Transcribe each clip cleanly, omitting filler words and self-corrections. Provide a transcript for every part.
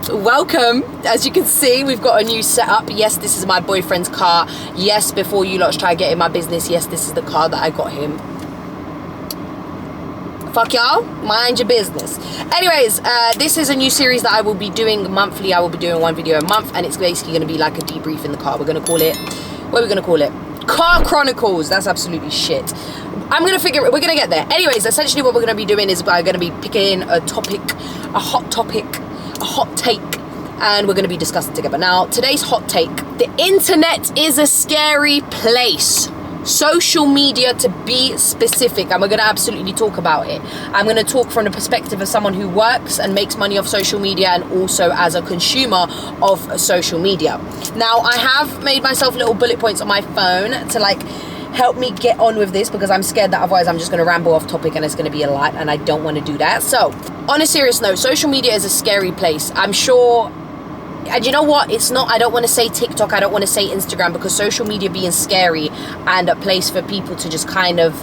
welcome. As you can see, we've got a new setup. Yes, this is my boyfriend's car. Yes, before you lot try getting my business, yes, this is the car that I got him. Fuck y'all, mind your business. Anyways, this is a new series that I will be doing monthly. I will be doing one video a month, and it's basically going to be like a debrief in the car. We're going to call it, what are we going to call it? Car Chronicles. That's absolutely shit. I'm going to figure it, we're going to get there. Anyways, essentially what we're going to be doing is we're going to be picking a topic, a hot take, and we're going to be discussing together. Now, today's hot take: the internet is a scary place. Social media, to be specific, and we're going to absolutely talk about it. I'm going to talk from the perspective of someone who works and makes money off social media, and also as a consumer of social media. Now, I have made myself little bullet points on my phone to like help me get on with this, because I'm scared that otherwise I'm just going to ramble off topic and it's going to be a lot, and I don't want to do that. So, on a serious note, social media is a scary place. I'm sure. And you know what? It's not, I don't want to say TikTok, I don't want to say Instagram, because social media being scary and a place for people to just kind of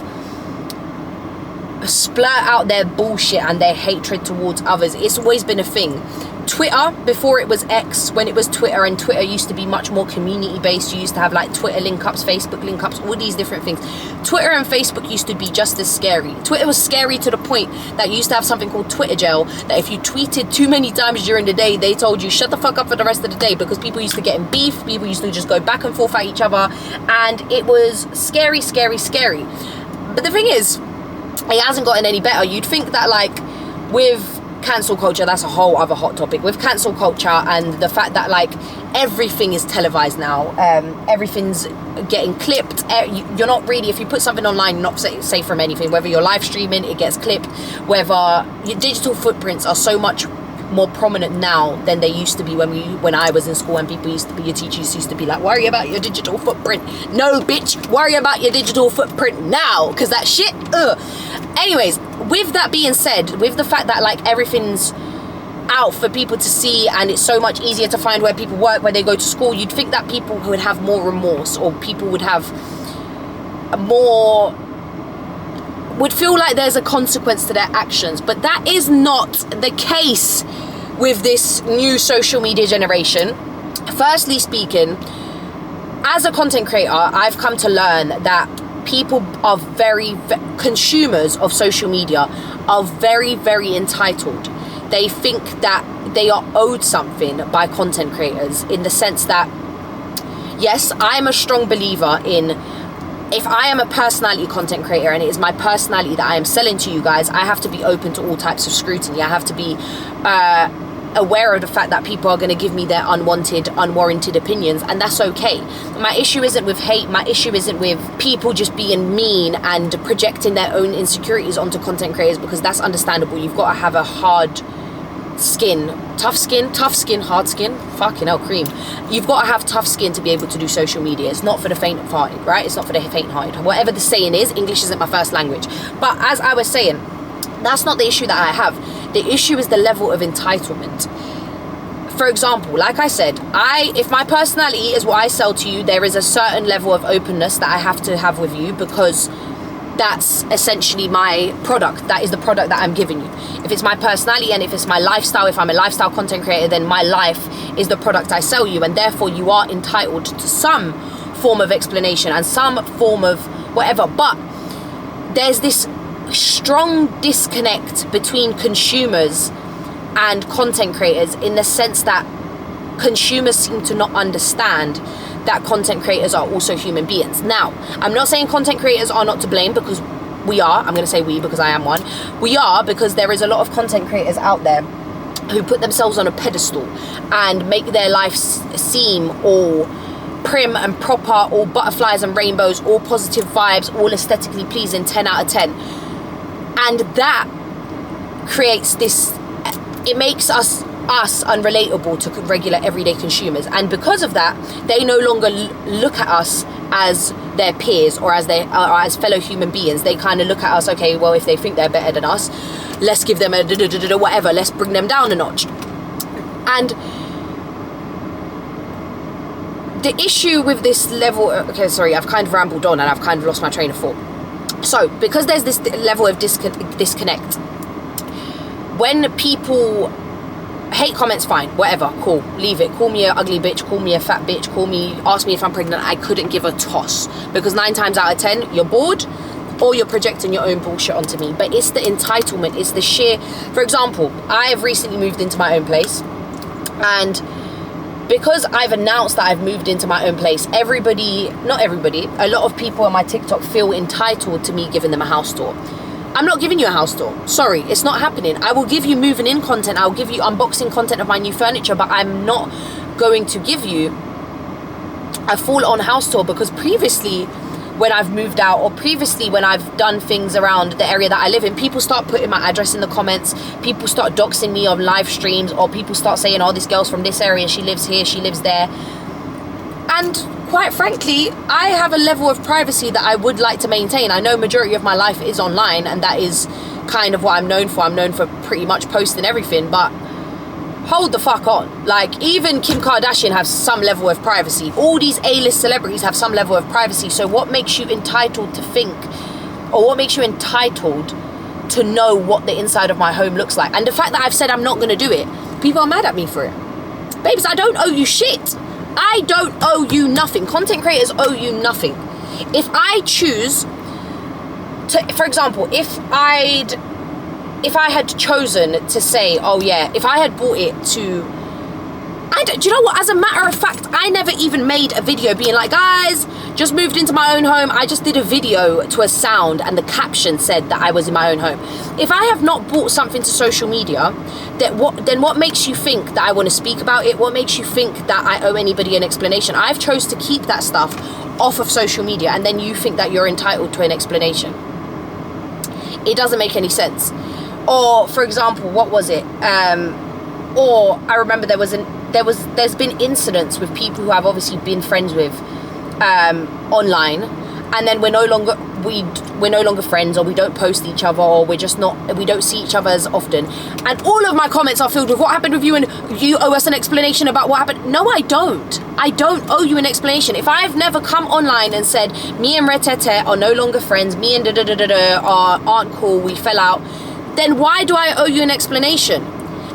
splurt out their bullshit and their hatred towards others. It's always been a thing. Twitter, before it was X, when it was Twitter, and Twitter used to be much more community based, you used to have like Twitter link ups, Facebook link ups, all these different things. Twitter and Facebook used to be just as scary. Twitter was scary to the point that you used to have something called Twitter jail, that if you tweeted too many times during the day, they told you shut the fuck up for the rest of the day, because people used to get in beef, people used to just go back and forth at each other, and it was scary. But the thing is, it hasn't gotten any better. You'd think that like with cancel culture, that's a whole other hot topic. With cancel culture and the fact that like everything is televised now, everything's getting clipped. You're not really, if you put something online, you're not safe from anything. Whether you're live streaming, it gets clipped. Whether your digital footprints are so much more prominent now than they used to be when I was in school, and people used to be, your teachers used to be like, worry about your digital footprint. No, bitch, worry about your digital footprint now, because that shit, Anyways, with that being said, with the fact that like everything's out for people to see, and it's so much easier to find where people work, where they go to school, you'd think that people would have more remorse, or people would have more, would feel like there's a consequence to their actions. But that is not the case with this new social media generation. Firstly speaking, as a content creator, I've come to learn that people are consumers of social media are very, very entitled. They think that they are owed something by content creators, in the sense that, yes, I'm a strong believer in, if I am a personality content creator and it is my personality that I am selling to you guys, I have to be open to all types of scrutiny. I have to be aware of the fact that people are going to give me their unwarranted opinions, and that's okay. My issue isn't with hate. My issue isn't with people just being mean and projecting their own insecurities onto content creators, because that's understandable. You've got to have a hard skin, hard skin, fucking hell, cream. You've got to have tough skin to be able to do social media. It's not for the faint-hearted, right? It's not for the faint-hearted. Whatever the saying is, English isn't my first language. But as I was saying, that's not the issue that I have. The issue is the level of entitlement. For example, like I said, if my personality is what I sell to you, there is a certain level of openness that I have to have with you, because that's essentially my product. That is the product that I'm giving you. If it's my personality and if it's my lifestyle, if I'm a lifestyle content creator, then my life is the product I sell you, and therefore you are entitled to some form of explanation and some form of whatever. But there's this strong disconnect between consumers and content creators, in the sense that consumers seem to not understand that content creators are also human beings. Now, I'm not saying content creators are not to blame, because we are. I'm going to say we, because I am one. We are, because there is a lot of content creators out there who put themselves on a pedestal and make their life seem all prim and proper, all butterflies and rainbows, all positive vibes, all aesthetically pleasing, 10 out of 10. And that creates this, it makes us unrelatable to regular everyday consumers, and because of that, they no longer look at us as their peers or as fellow human beings. They kind of look at us, okay, well, if they think they're better than us, let's give them a whatever, let's bring them down a notch. And the issue with this level, okay, sorry, I've kind of rambled on and I've kind of lost my train of thought. So, because there's this level of disconnect, when people hate comments, fine, whatever, cool, leave it. Call me a ugly bitch, call me a fat bitch, ask me if I'm pregnant. I couldn't give a toss, because 9 times out of 10 you're bored, or you're projecting your own bullshit onto me. But it's the entitlement, it's the sheer, for example, I have recently moved into my own place, and because I've announced that I've moved into my own place, not everybody, a lot of people on my TikTok feel entitled to me giving them a house tour. I'm not giving you a house tour. Sorry, it's not happening. I will give you moving in content. I'll give you unboxing content of my new furniture, but I'm not going to give you a full-on house tour, because previously when I've moved out, or previously when I've done things around the area that I live in, people start putting my address in the comments, people start doxing me on live streams, or people start saying, oh, this girl's from this area, she lives here, she lives there. And quite frankly, I have a level of privacy that I would like to maintain. I know majority of my life is online, and that is kind of what I'm known for. I'm known for pretty much posting everything, but hold the fuck on. Like, even Kim Kardashian has some level of privacy. All these A-list celebrities have some level of privacy. So what makes you entitled to think, or what makes you entitled to know what the inside of my home looks like? And the fact that I've said I'm not going to do it, people are mad at me for it. Babes, I don't owe you shit. I don't owe you nothing. Content creators owe you nothing. If I choose to, for example, if I had chosen to say, oh yeah, if I had bought it to, do you know what, as a matter of fact, I never even made a video being like, guys, just moved into my own home. I just did a video to a sound, and the caption said that I was in my own home. If I have not brought something to social media, then what makes you think that I want to speak about it? What makes you think that I owe anybody an explanation? I've chose to keep that stuff off of social media, and then you think that you're entitled to an explanation. It doesn't make any sense. Or, for example, what was it? Or I remember there's been incidents with people who I've obviously been friends with online, and then we're no longer friends, or we don't post each other, or we don't see each other as often. And all of my comments are filled with, what happened with you, and you owe us an explanation about what happened. No, I don't. I don't owe you an explanation. If I've never come online and said, me and Retete are no longer friends, me and aren't cool, we fell out, then why do I owe you an explanation?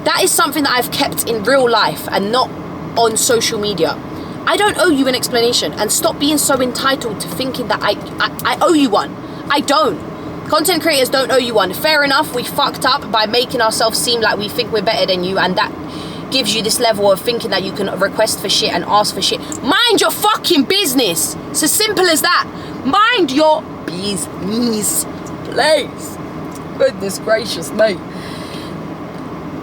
That is something that I've kept in real life and not on social media. I don't owe you an explanation, and stop being so entitled to thinking that I owe you one. I don't. Content creators don't owe you one. Fair enough, we fucked up by making ourselves seem like we think we're better than you, and that gives you this level of thinking that you can request for shit and ask for shit. Mind your fucking business. It's as simple as that. Mind your business, please. Goodness gracious, mate.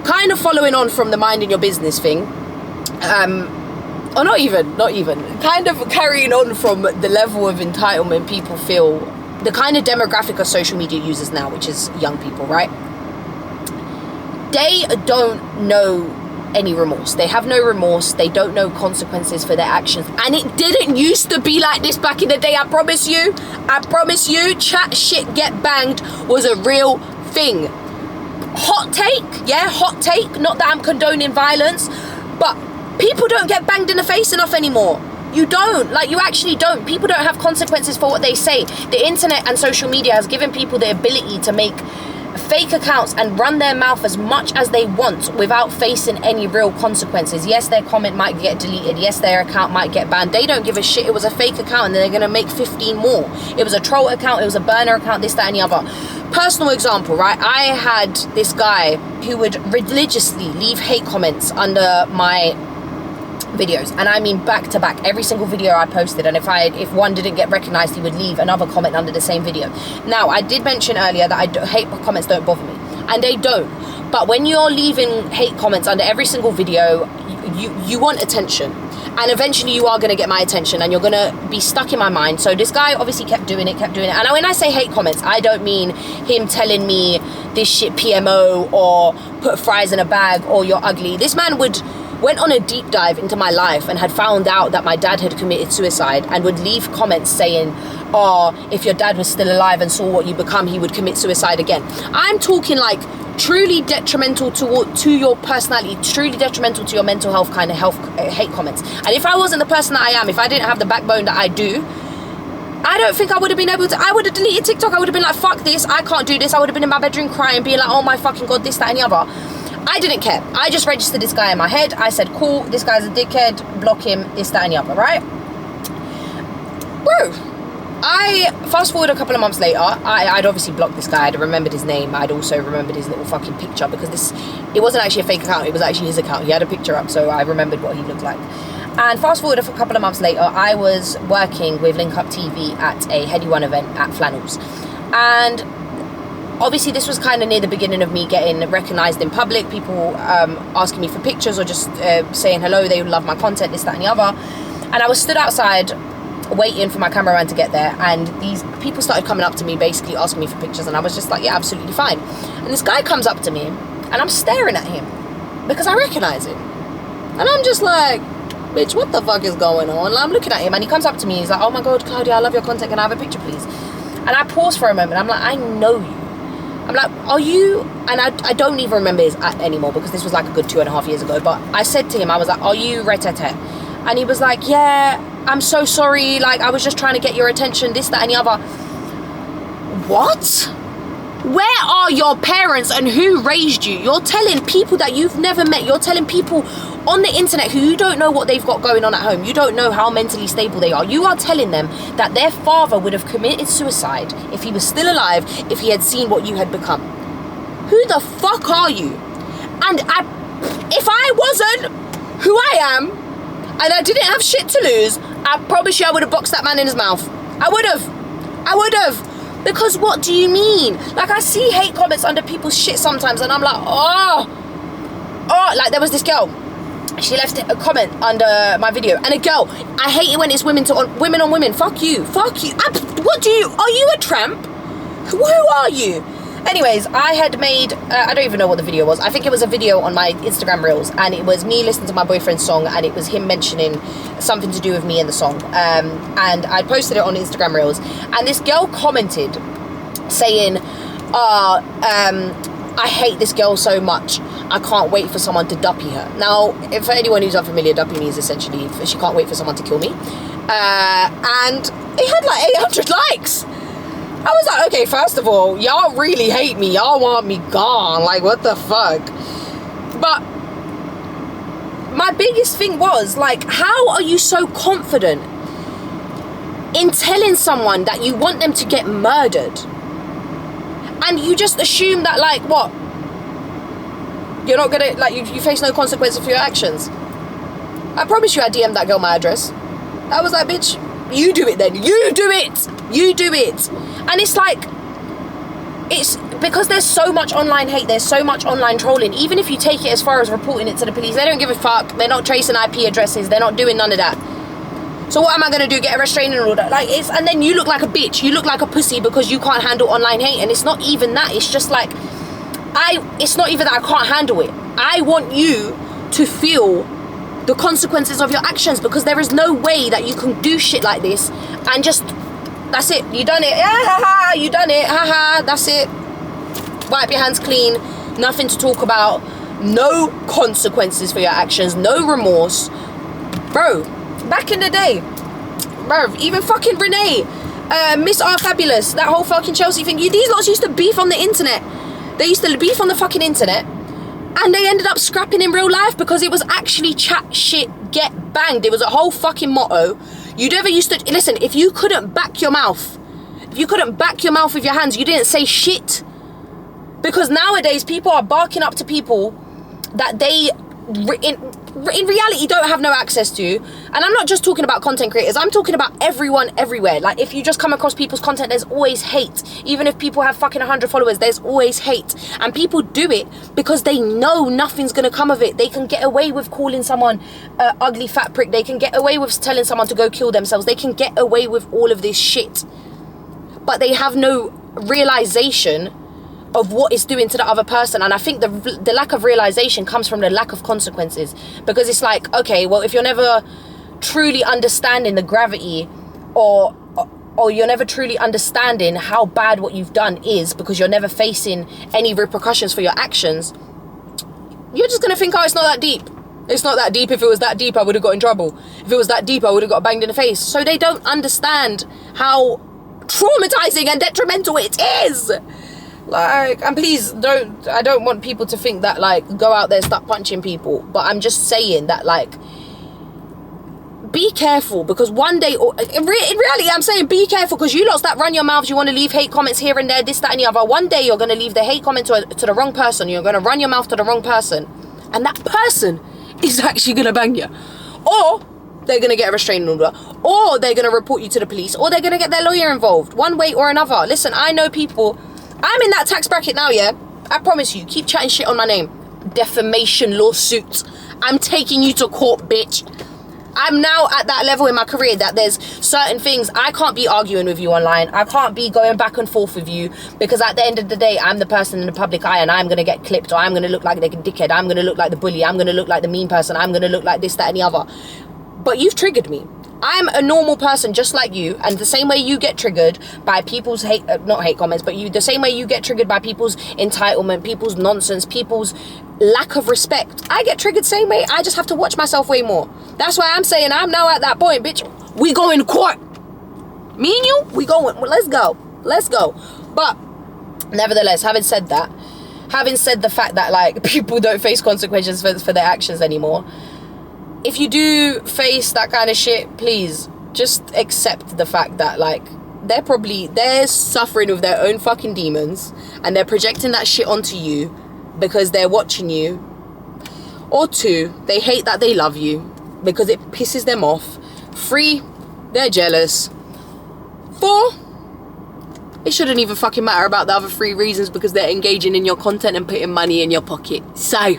Kind of following on from the minding your business thing, or not even, kind of carrying on from the level of entitlement people feel, the kind of demographic of social media users now, which is young people, right? They don't know any remorse. They have no remorse. They don't know consequences for their actions. And it didn't used to be like this back in the day, I promise you. Chat shit get banged was a real thing. Hot take, not that I'm condoning violence, but people don't get banged in the face enough anymore. You don't, you actually don't. People don't have consequences for what they say. The internet and social media has given people the ability to make fake accounts and run their mouth as much as they want without facing any real consequences. Yes, their comment might get deleted. Yes, their account might get banned. They don't give a shit. It was a fake account, and they're going to make 15 more. It was a troll account. It was a burner account, this, that, and the other. Personal example, right? I had this guy who would religiously leave hate comments under my videos, and I mean back to back, every single video I posted, and if one didn't get recognized, he would leave another comment under the same video. Now, I did mention earlier that hate comments don't bother me, and they don't, but when you're leaving hate comments under every single video, you want attention, and eventually you are going to get my attention, and you're going to be stuck in my mind. So this guy obviously kept doing it, and when I say hate comments, I don't mean him telling me this shit PMO, or put fries in a bag, or you're ugly. This man went on a deep dive into my life and had found out that my dad had committed suicide, and would leave comments saying, oh, if your dad was still alive and saw what you become, he would commit suicide again. I'm talking like truly detrimental to your personality, truly detrimental to your mental health kind of hate comments. And if I wasn't the person that I am, if I didn't have the backbone that I do, I don't think I would have been able to. I would have deleted TikTok. I would have been like, fuck this, I can't do this. I would have been in my bedroom crying, being like, oh my fucking god, this, that, and the other. I didn't care. I just registered this guy in my head. I said, cool, this guy's a dickhead, block him, this, that, and the other, right? Bro, I fast forward a couple of months later. I'd obviously blocked this guy. I'd remembered his name. I'd also remembered his little fucking picture, because it wasn't actually a fake account. It was actually his account. He had a picture up, so I remembered what he looked like. And fast forward a couple of months later, I was working with Link Up TV at a Heady One event at Flannels. And obviously this was kind of near the beginning of me getting recognised in public. People asking me for pictures or just saying hello, they love my content, this, that, and the other. And I was stood outside waiting for my cameraman to get there, and these people started coming up to me basically asking me for pictures, and I was just like, yeah, absolutely fine. And this guy comes up to me and I'm staring at him because I recognise him, and I'm just like, bitch, what the fuck is going on? And I'm looking at him and he comes up to me, he's like, oh my god, Claudia, I love your content, can I have a picture please? And I pause for a moment. I'm like, I know you. I'm like, are you? And I don't even remember his anymore, because this was like a good 2.5 years ago, but I said to him, I was like, are you Retete? And he was like, yeah, I'm so sorry, like I was just trying to get your attention, this, that, and the other. What? Where are your parents and who raised you? You're telling people that you've never met. You're telling people on the internet who you don't know what they've got going on at home. You don't know how mentally stable they are. You are telling them that their father would have committed suicide if he was still alive, if he had seen what you had become. Who the fuck are you? And if I wasn't who I am, and I didn't have shit to lose, I promise you I would have boxed that man in his mouth. I would have. Because what do you mean? Like, I see hate comments under people's shit sometimes, and I'm like, oh, like there was this girl. She left a comment under my video, and a girl, I hate it when it's women on women. Fuck you. Are you a tramp? Who are you? Anyways, I had made, I don't even know what the video was. I think it was a video on my Instagram Reels, and it was me listening to my boyfriend's song, and it was him mentioning something to do with me in the song. And I posted it on Instagram Reels, and this girl commented saying, I hate this girl so much. I can't wait for someone to duppy her. Now, for anyone who's unfamiliar, duppy means essentially she can't wait for someone to kill me. And it had like 800 likes. I was like, okay, first of all, y'all really hate me. Y'all want me gone. Like, what the fuck? But my biggest thing was, like, how are you so confident in telling someone that you want them to get murdered? And you just assume that, like, what? You're not gonna, like, you face no consequences for your actions. I promise you I DM'd that girl my address. I was like, bitch, you do it then. You do it. And it's like, it's because there's so much online hate, there's so much online trolling. Even if you take it as far as reporting it to the police, they don't give a fuck. They're not tracing IP addresses. They're not doing none of that. So what am I going to do? Get a restraining order? Like, and then you look like a bitch. You look like a pussy because you can't handle online hate. And it's not even that. It's just like, it's not even that I can't handle it. I want you to feel the consequences of your actions, because there is no way that you can do shit like this and just, that's it, you done it, yeah, haha, you done it, haha, that's it, wipe your hands clean, nothing to talk about, no consequences for your actions, no remorse. Bro, back in the day, bro, even fucking Renee, Miss R Fabulous, that whole fucking Chelsea thing, these lots used to beef on the internet. They used to beef on the fucking internet, and they ended up scrapping in real life because it was actually chat shit get banged. It was a whole fucking motto. You never used to, listen, if you couldn't back your mouth with your hands, you didn't say shit. Because nowadays people are barking up to people that they in reality don't have no access to. And I'm not just talking about content creators, I'm talking about everyone everywhere. Like, if you just come across people's content, there's always hate. Even if people have fucking 100 followers, there's always hate. And people do it because they know nothing's gonna come of it. They can get away with calling someone ugly fat prick. They can get away with telling someone to go kill themselves. They can get away with all of this shit, but they have no realization of what it's doing to the other person. And I think the lack of realization comes from the lack of consequences, because it's like, okay, well, if you're never truly understanding the gravity, or you're never truly understanding how bad what you've done is, because you're never facing any repercussions for your actions, you're just gonna think, oh, it's not that deep. It's not that deep. If it was that deep, I would have got in trouble. If it was that deep, I would have got banged in the face. So they don't understand how traumatizing and detrimental it is. Like, and please I don't want people to think that, like, go out there, start punching people. But I'm just saying that, like, be careful, because one day, or in reality, I'm saying be careful, because you lot that run your mouths, you want to leave hate comments here and there, this, that, and the other. One day you're going to leave the hate comment to the wrong person. You're going to run your mouth to the wrong person, and that person is actually going to bang you. Or they're going to get a restraining order, or they're going to report you to the police, or they're going to get their lawyer involved, one way or another. Listen, I know people. I'm in that tax bracket now, yeah? I promise you, keep chatting shit on my name. Defamation lawsuits. I'm taking you to court, bitch. I'm now at that level in my career that there's certain things I can't be arguing with you online. I can't be going back and forth with you, because at the end of the day, I'm the person in the public eye, and I'm going to get clipped, or I'm going to look like the dickhead. I'm going to look like the bully. I'm going to look like the mean person. I'm going to look like this, that, and the other. But you've triggered me. I'm a normal person just like you, and the same way you get triggered by people's not hate comments, but the same way you get triggered by people's entitlement, people's nonsense, people's lack of respect. I get triggered same way. I just have to watch myself way more. That's why I'm saying I'm now at that point, bitch. We going to court. Me and you, we going. Well, let's go. But nevertheless, having said the fact that, like, people don't face consequences for their actions anymore, if you do face that kind of shit, please just accept the fact that, like, they're suffering with their own fucking demons, and they're projecting that shit onto you because they're watching you. Or 2, they hate that they love you because it pisses them off. 3, they're jealous. 4, it shouldn't even fucking matter about the other 3 reasons, because they're engaging in your content and putting money in your pocket. So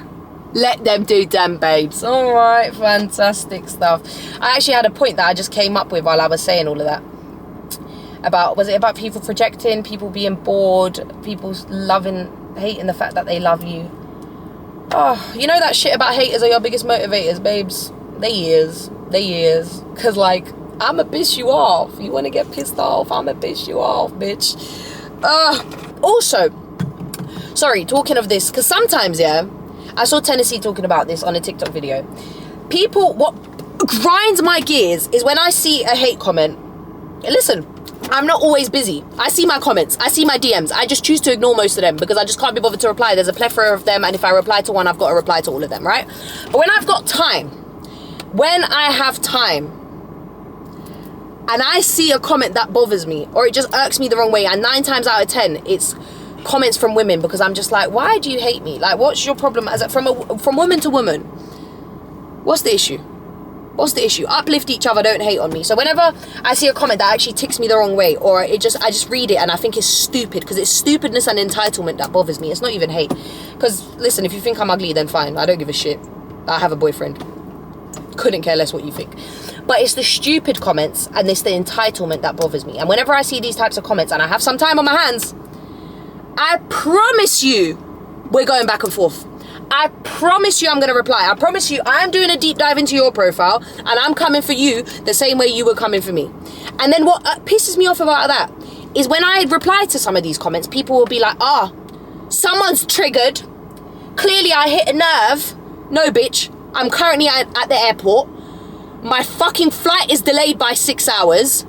let them do them, babes. All right, fantastic stuff. I actually had a point that I just came up with while I was saying all of that. Was it about people projecting, people being bored, people hating the fact that they love you? Oh, you know that shit about haters are your biggest motivators, babes? They is. Because, like, I'ma piss you off. You want to get pissed off? I'ma piss you off, bitch. Also, sorry, talking of this, because sometimes, yeah, I saw Tennessee talking about this on a TikTok video. What grinds my gears is when I see a hate comment. Listen, I'm not always busy. I see my comments. I see my DMs. I just choose to ignore most of them because I just can't be bothered to reply. There's a plethora of them, and if I reply to one, I've got to reply to all of them, right? But when I've got time, when I have time, and I see a comment that bothers me, or it just irks me the wrong way, and 9 times out of 10, it's comments from women, because I'm just like, why do you hate me? Like, what's your problem? From woman to woman, what's the issue? Uplift each other, don't hate on me. So whenever I see a comment that actually ticks me the wrong way, or I just read it and I think it's stupid, because it's stupidness and entitlement that bothers me. It's not even hate. Because listen, if you think I'm ugly, then fine, I don't give a shit. I have a boyfriend. Couldn't care less what you think. But it's the stupid comments and it's the entitlement that bothers me. And whenever I see these types of comments and I have some time on my hands, I promise you we're going back and forth. I promise you I'm going to reply. I promise you I'm doing a deep dive into your profile, and I'm coming for you the same way you were coming for me. And then what pisses me off about that is when I reply to some of these comments, people will be like, someone's triggered. Clearly I hit a nerve. No, bitch. I'm currently at the airport. My fucking flight is delayed by 6 hours.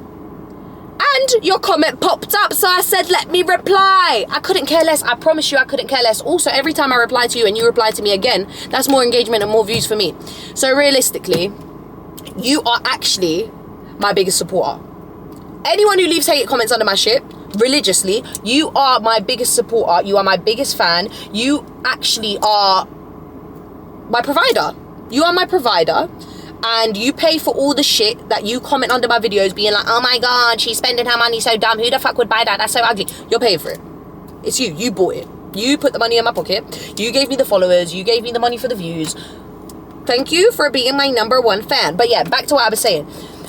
And your comment popped up, so I said, let me reply. I couldn't care less. I promise you I couldn't care less. Also, every time I reply to you and you reply to me again, that's more engagement and more views for me. So realistically, you are actually my biggest supporter. Anyone who leaves hate comments under my shit, religiously, you are my biggest supporter. You are my biggest fan. You actually are my provider. You are my provider. And you pay for all the shit that you comment under my videos being like, oh my god, she's spending her money so dumb, who the fuck would buy that, that's so ugly. You're paying for it. It's you bought it. You put the money in my pocket. You gave me the followers. You gave me the money for the views. Thank you for being my #1 fan. But yeah, back to what I was saying.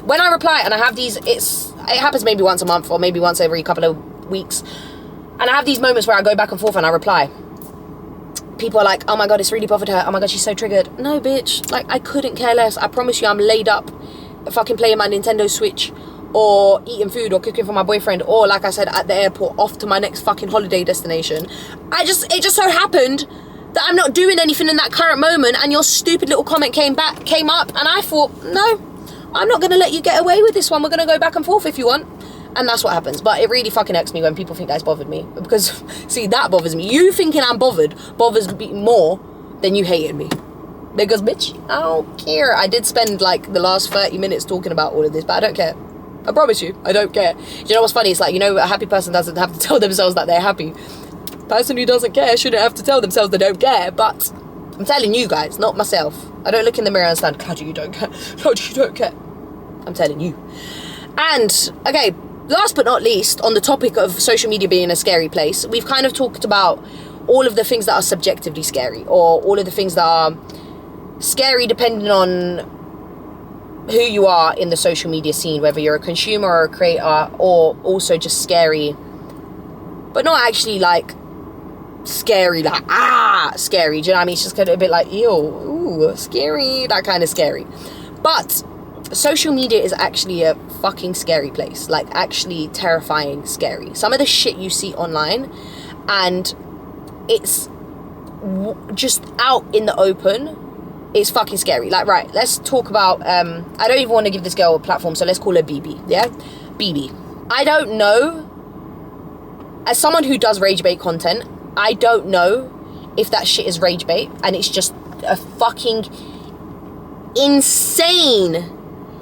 When I reply and I have these, it happens maybe once a month or maybe once every couple of weeks, and I have these moments where I go back and forth and I reply. People are like, oh my god, it's really bothered her. Oh my god, she's so triggered. No, bitch. Like, I couldn't care less. I promise you I'm laid up fucking playing my Nintendo Switch, or eating food, or cooking for my boyfriend, or like I said, at the airport off to my next fucking holiday destination. It just so happened that I'm not doing anything in that current moment, and your stupid little comment came up, and I thought, no, I'm not going to let you get away with this one. We're going to go back and forth if you want. And that's what happens. But it really fucking irks me when people think that's bothered me. Because, see, that bothers me. You thinking I'm bothered bothers me more than you hating me. Because, bitch, I don't care. I did spend, like, the last 30 minutes talking about all of this, but I don't care. I promise you, I don't care. You know what's funny? It's like, you know, a happy person doesn't have to tell themselves that they're happy. Person who doesn't care shouldn't have to tell themselves they don't care. But I'm telling you guys, not myself. I don't look in the mirror and stand, Claudia, you don't care. Claudia, you don't care. I'm telling you. And, okay, last but not least, on the topic of social media being a scary place, we've kind of talked about all of the things that are subjectively scary, or all of the things that are scary depending on who you are in the social media scene, whether you're a consumer or a creator, or also just scary, but not actually like scary, like scary, do you know what I mean? It's just kind of a bit like, ew, ooh, scary, that kind of scary. But social media is actually a fucking scary place, like actually terrifying scary. Some of the shit you see online, and it's just out in the open, it's fucking scary. Like, right, let's talk about I don't even want to give this girl a platform, so let's call her BB. Yeah, BB. I don't know, as someone who does rage bait content, I don't know if that shit is rage bait and it's just a fucking insane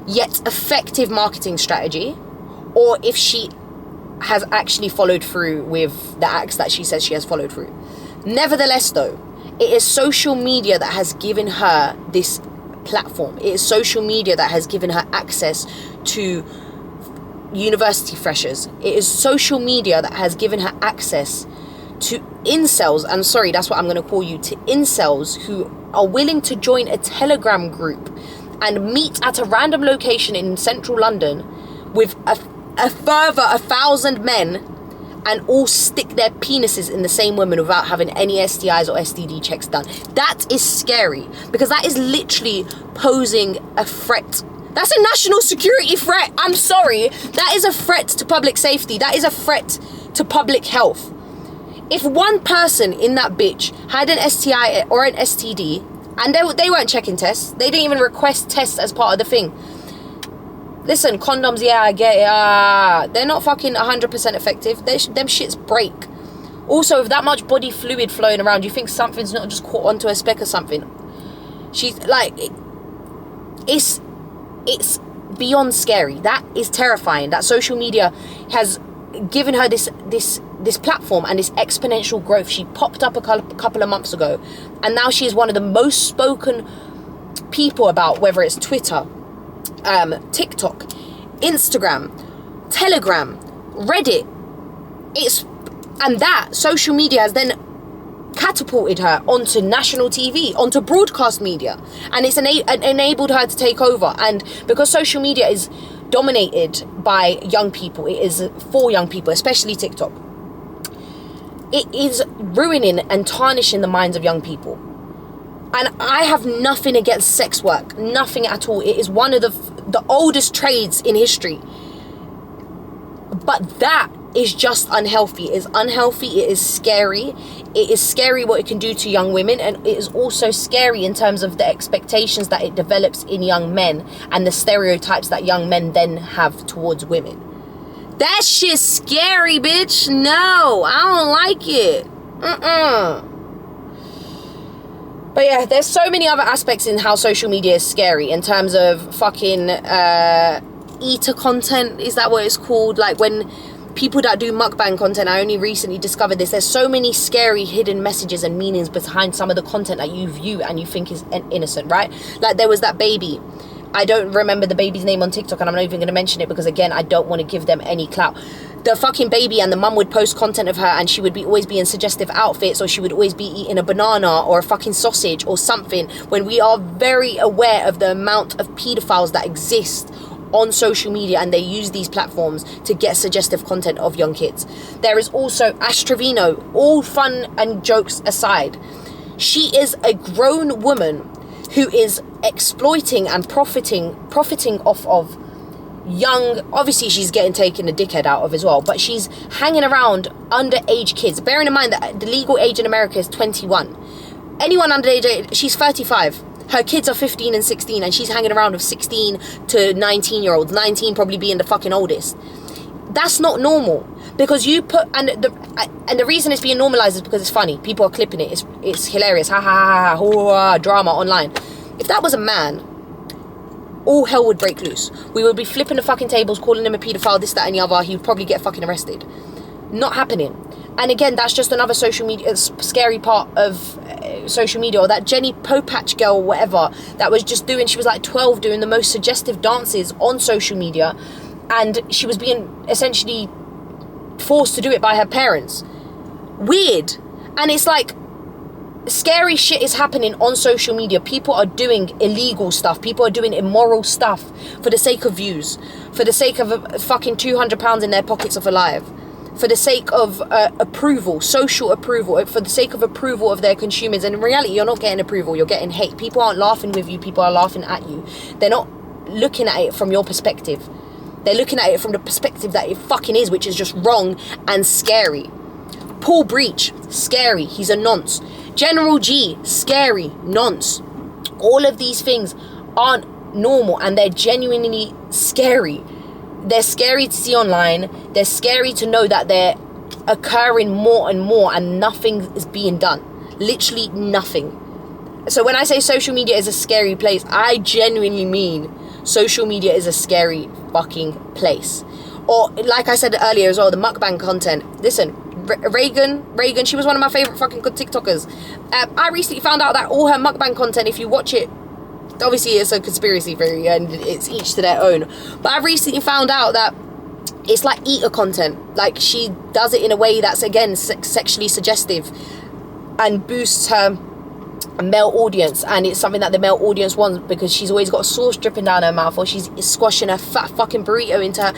yet effective marketing strategy, or if she has actually followed through with the acts that she says she has followed through. Nevertheless, though, it is social media that has given her this platform. It is social media that has given her access to university freshers. It is social media that has given her access to incels, and sorry, that's what I'm going to call you, to incels who are willing to join a Telegram group and meet at a random location in central London with a further 1,000 men and all stick their penises in the same woman without having any STIs or STD checks done. That is scary, because that is literally posing a threat. That's a national security threat. I'm sorry. That is a threat to public safety. That is a threat to public health. If one person in that bitch had an STI or an STD, and they weren't checking tests, they didn't even request tests as part of the thing. Listen, condoms, yeah, I get it. They're not fucking 100% effective. Them shits break. Also, with that much body fluid flowing around, you think something's not just caught onto a speck or something. She's like, it's beyond scary. That is terrifying. That social media has given her this platform and this exponential growth. She popped up a couple of months ago, and now she is one of the most spoken people about, whether it's Twitter, TikTok, Instagram, Telegram, Reddit. And that social media has then catapulted her onto national TV, onto broadcast media, and it's enabled her to take over. And because social media is dominated by young people, it is for young people, especially TikTok, it is ruining and tarnishing the minds of young people. And I have nothing against sex work, nothing at all. It is one of the oldest trades in history. But that is just unhealthy. It is unhealthy. It is scary. It is scary what it can do to young women. And it is also scary in terms of the expectations that it develops in young men and the stereotypes that young men then have towards women. That shit's scary, bitch. No, I don't like it. But yeah, there's so many other aspects in how social media is scary in terms of fucking eater content. Is that what it's called? Like when people that do mukbang content, I only recently discovered this. There's so many scary hidden messages and meanings behind some of the content that you view and you think is innocent, right? Like there was that baby. I don't remember the baby's name on TikTok, and I'm not even going to mention it because, again, I don't want to give them any clout. The fucking baby, and the mum would post content of her, and she would always be in suggestive outfits, or she would always be eating a banana or a fucking sausage or something, when we are very aware of the amount of pedophiles that exist on social media, and they use these platforms to get suggestive content of young kids. There is also Ash Trevino. All fun and jokes aside, she is a grown woman who is exploiting and profiting off of young, obviously she's getting taken a dickhead out of as well, but she's hanging around underage kids, bearing in mind that the legal age in America is 21. Anyone underage, she's 35. Her kids are 15 and 16, and she's hanging around with 16 to 19 year olds, 19 probably being the fucking oldest. That's not normal, because you put, and the reason it's being normalized is because it's funny. People are clipping it. It's hilarious. Ha ha ha ha, drama online. If that was a man, all hell would break loose. We would be flipping the fucking tables, calling him a paedophile, this, that, and the other. He would probably get fucking arrested. Not happening. And again, that's just another social media, scary part of social media. Or that Jenny Popach girl, or whatever, that was just doing, she was like 12, doing the most suggestive dances on social media. And she was being essentially forced to do it by her parents. Weird. And it's like, scary shit is happening on social media. People are doing illegal stuff. People are doing immoral stuff for the sake of views, for the sake of a fucking £200 in their pockets of alive, for the sake of approval, social approval, for the sake of approval of their consumers. And in reality, you're not getting approval, you're getting hate. People aren't laughing with you, people are laughing at you. They're not looking at it from your perspective. They're looking at it from the perspective that it fucking is, which is just wrong and scary. Paul Breach, scary, he's a nonce. General G, scary, nonce. All of these things aren't normal, and they're genuinely scary. They're scary to see online. They're scary to know that they're occurring more and more, and nothing is being done. Literally nothing. So when I say social media is a scary place, I genuinely mean social media is a scary fucking place. Or like I said earlier as well, the mukbang content. Listen, Reagan, she was one of my favorite fucking good TikTokers. I recently found out that all her mukbang content, if you watch it, obviously it's a conspiracy theory and it's each to their own, but I've recently found out that it's like eater content. Like, she does it in a way that's, again, sexually suggestive and boosts her male audience, and it's something that the male audience wants, because she's always got sauce dripping down her mouth, or she's squashing her fat fucking burrito into her.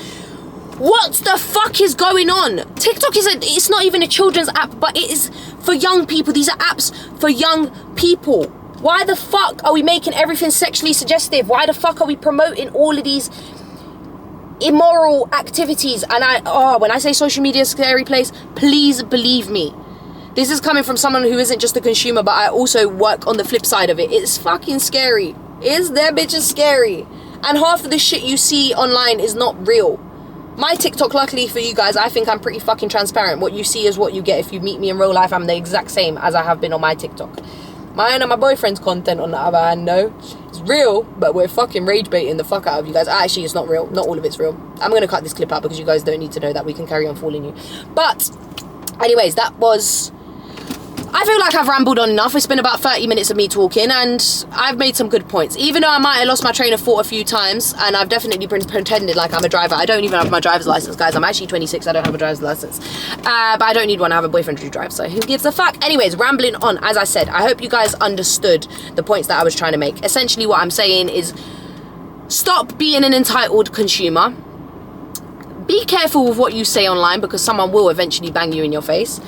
What the fuck is going on? TikTok it's not even a children's app, but it is for young people. These are apps for young people. Why the fuck are we making everything sexually suggestive? Why the fuck are we promoting all of these immoral activities? And when I say social media is a scary place, please believe me. This is coming from someone who isn't just a consumer, but I also work on the flip side of it. It's fucking scary. That bitch is scary. And half of the shit you see online is not real. My TikTok, luckily for you guys, I think I'm pretty fucking transparent. What you see is what you get. If you meet me in real life, I'm the exact same as I have been on my TikTok. Mine and my boyfriend's content, on the other hand, no, it's real, but we're fucking rage baiting the fuck out of you guys. Actually, it's not real. Not all of it's real. I'm going to cut this clip out because you guys don't need to know that. We can carry on fooling you. But anyways, that was... I feel like I've rambled on enough. It's been about 30 minutes of me talking, and I've made some good points. Even though I might have lost my train of thought a few times, and I've definitely pretended like I'm a driver. I don't even have my driver's license, guys. I'm actually 26. I don't have a driver's license. But I don't need one. I have a boyfriend who drives, so who gives a fuck? Anyways, rambling on. As I said, I hope you guys understood the points that I was trying to make. Essentially, what I'm saying is, stop being an entitled consumer. Be careful with what you say online, because someone will eventually bang you in your face.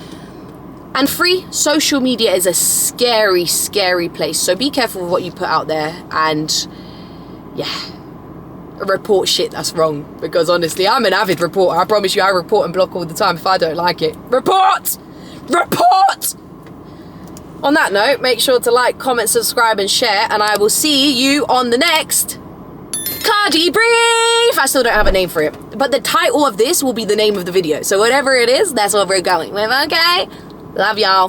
And 3, social media is a scary, scary place. So be careful with what you put out there, and yeah, report shit that's wrong. Because honestly, I'm an avid reporter. I promise you, I report and block all the time if I don't like it. Report! Report! On that note, make sure to like, comment, subscribe, and share. And I will see you on the next Debrief. I still don't have a name for it, but the title of this will be the name of the video. So whatever it is, that's what we're going with, okay? Love y'all.